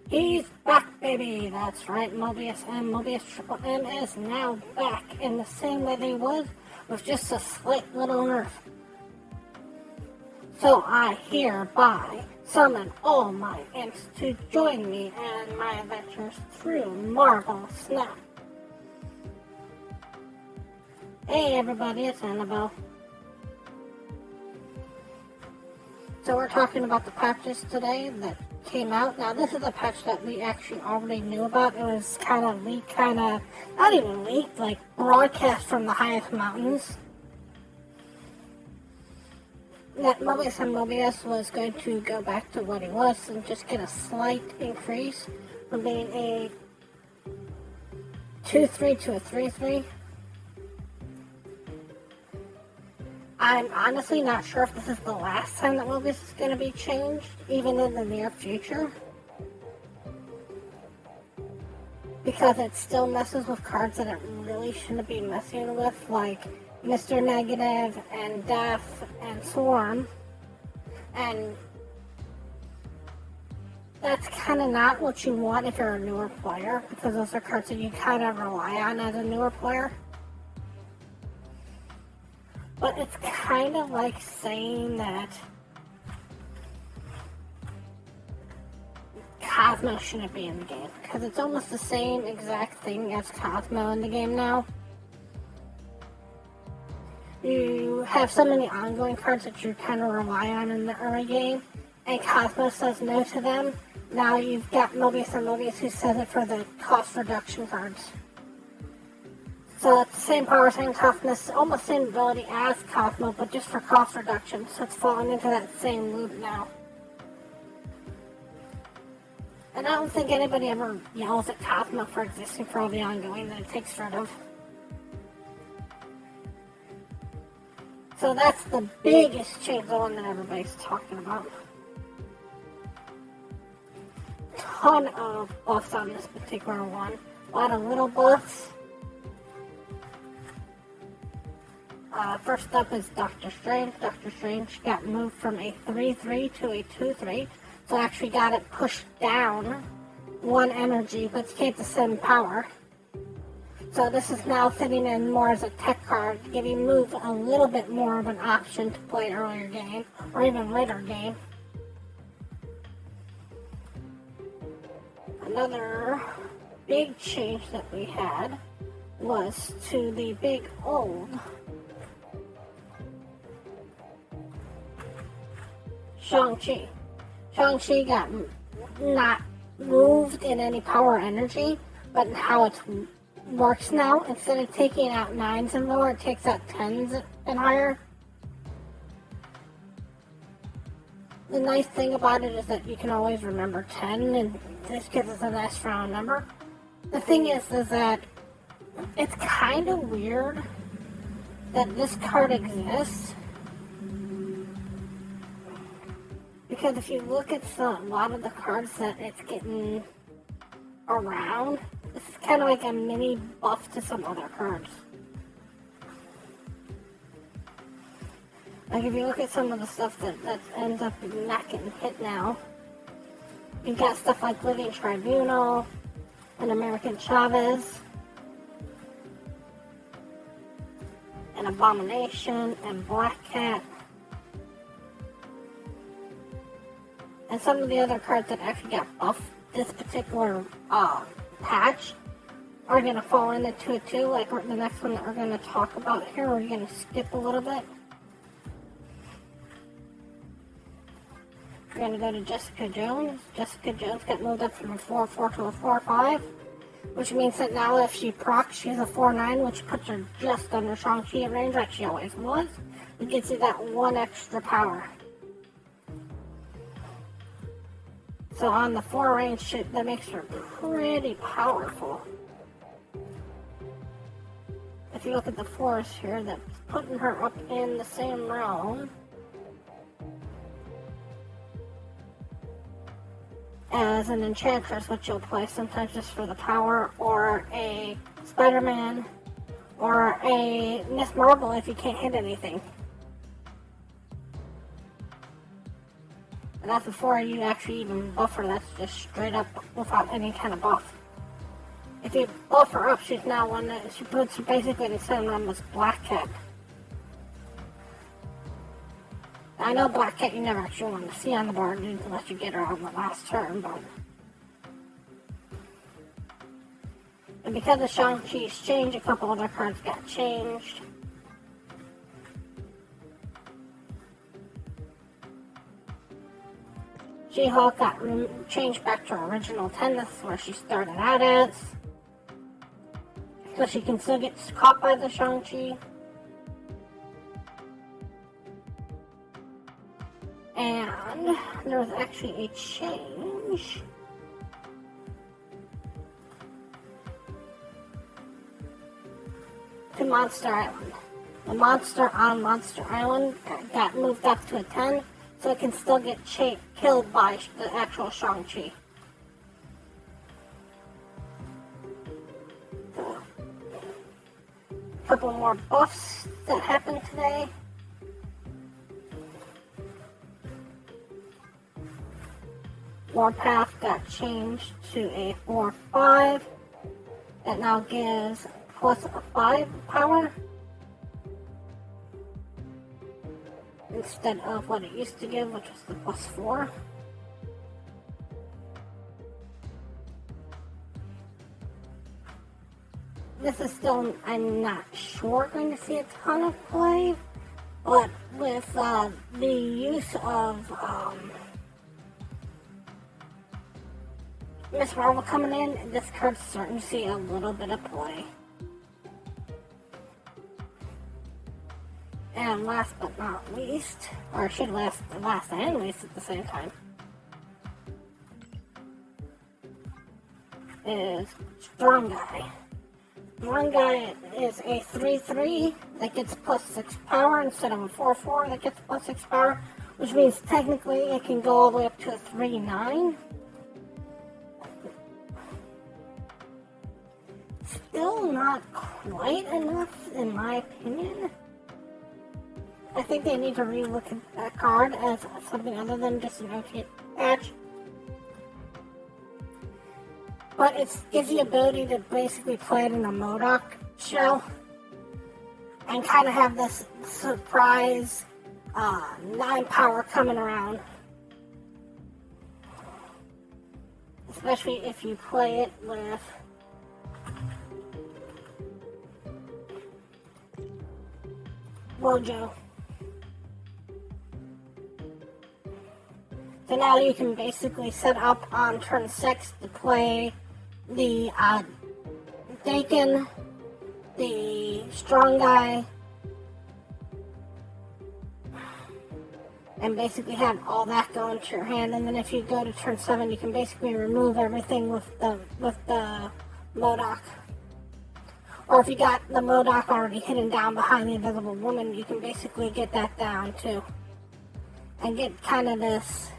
He's back, baby! That's right, Mobius M. Mobius Triple M is now back in the same way they was, with just a slight little nerf. So I hereby summon all my imps to join me in my adventures through Marvel Snap. Hey everybody, it's Annabelle. So we're talking about the patches today that came out. Now this is a patch that we actually already knew about. It was kind of leaked, not even leaked, like broadcast from the highest mountains. That Mobius and Mobius was going to go back to what he was and just get a slight increase from being a 2-3 to a 3-3. I'm honestly not sure if this is the last time that Mobius is going to be changed, even in the near future. Because it still messes with cards that it really shouldn't be messing with, like Mr. Negative and Death and Swarm. And that's kind of not what you want if you're a newer player, because those are cards that you kind of rely on as a newer player. But it's kind of like saying that Cosmo shouldn't be in the game, because it's almost the same exact thing as Cosmo in the game now. You have so many ongoing cards that you kind of rely on in the early game, and Cosmo says no to them. Now you've got Mobius and Mobius who says it for the cost reduction cards. So it's the same power, same toughness, almost same ability as Cosmo, but just for cost reduction. So it's falling into that same loop now. And I don't think anybody ever yells at Cosmo for existing for all the ongoing that it takes rid of. So that's the biggest change, the one that everybody's talking about. Ton of buffs on this particular one. A lot of little buffs. First up is Doctor Strange. Doctor Strange got moved from a 3-3 to a 2-3. So actually got it pushed down one energy, but kept the same power. So this is now fitting in more as a tech card, giving Move a little bit more of an option to play earlier game, or even later game. Another big change that we had was to the big old Shang-Chi. Shang-Chi got not moved in any power energy, but in how it works now, instead of taking out 9s and lower, it takes out 10s and higher. The nice thing about it is that you can always remember 10, and this gives us a nice round number. The thing is that it's kind of weird that this card exists, because if you look at a lot of the cards that it's getting around, this is kind of like a mini buff to some other cards. Like if you look at some of the stuff that ends up not getting hit now, you've got stuff like Living Tribunal and American Chavez and Abomination and Black Cat. And some of the other cards that actually got buffed this particular patch are going to fall into 2-2, like the next one that we're going to talk about here. We're going to skip a little bit. We're going to go to Jessica Jones. Jessica Jones got moved up from a 4-4 to a 4-5, which means that now if she procs, she's a 4-9, which puts her just under Shang-Chi range like she always was. It gives you that one extra power. So on the 4 range, that makes her pretty powerful. If you look at the 4s here, that's putting her up in the same realm as an Enchantress, which you'll play sometimes just for the power, or a Spider-Man, or a Miss Marvel if you can't hit anything. And that's before you actually even buff her. That's just straight up without any kind of buff. If you buff her up, she's now one that she puts basically the same name as Black Cat. I know Black Cat you never actually want to see on the board unless you get her on the last turn, but... And because of Shang-Chi's change, a couple other cards got changed. She-Hulk got changed back to her original 10, this is where she started out as. So she can still get caught by the Shang-Chi. And there was actually a change. To Monster Island. The monster on Monster Island got moved up to a 10, so it can still get killed by the actual Shang-Chi. A couple more buffs that happened today. Warpath got changed to a 4/5. That now gives plus 5 power. Instead of what it used to give, which was the plus 4. This is still, I'm not sure, going to see a ton of play, but with the use of Miss Marvel coming in, this card's starting to see a little bit of play. And last but not least, or should last and least at the same time, is Strong Guy. Strong Guy is a 3/3 that gets plus 6 power instead of a 4/4 that gets plus 6 power, which means technically it can go all the way up to a 3/9. Still not quite enough, in my opinion. I think they need to relook at that card as something other than just an OTA patch. But it gives the ability to basically play it in a MODOK shell and kind of have this surprise 9 power coming around. Especially if you play it with Wojo. So now you can basically set up on turn 6 to play the Dakin, the Strong Guy, and basically have all that go into your hand. And then if you go to turn 7, you can basically remove everything with the MODOK. Or if you got the MODOK already hidden down behind the Invisible Woman, you can basically get that down too. And get kind of this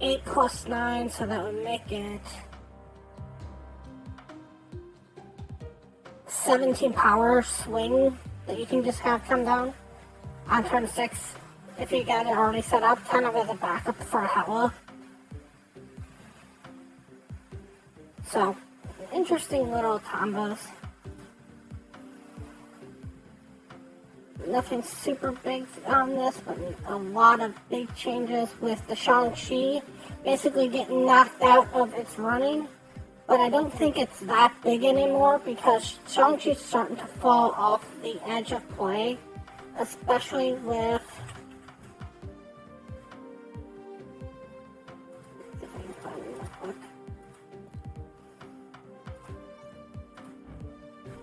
8 plus 9, so that would make it 17 power swing that you can just have come down on turn 6 if you got it already set up, kind of as a backup for Hela. So, interesting little combos. Nothing super big on this, but a lot of big changes with the Shang-Chi basically getting knocked out of its running. But I don't think it's that big anymore because Shang-Chi's starting to fall off the edge of play, especially with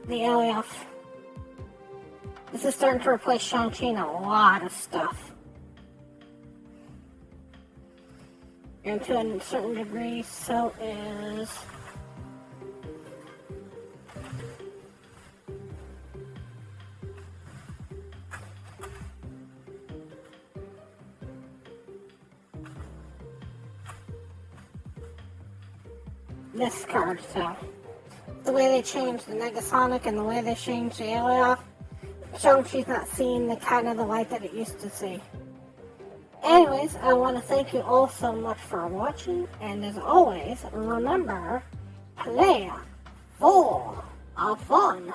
the LAF. This is starting to replace Shang-Chi in a lot of stuff. And to a certain degree, so is this card. So the way they changed the Negasonic and the way they changed the LAF, Shang-Chi's not seeing the kind of the light that it used to see. Anyways, I want to thank you all so much for watching, and as always, remember, play full of fun.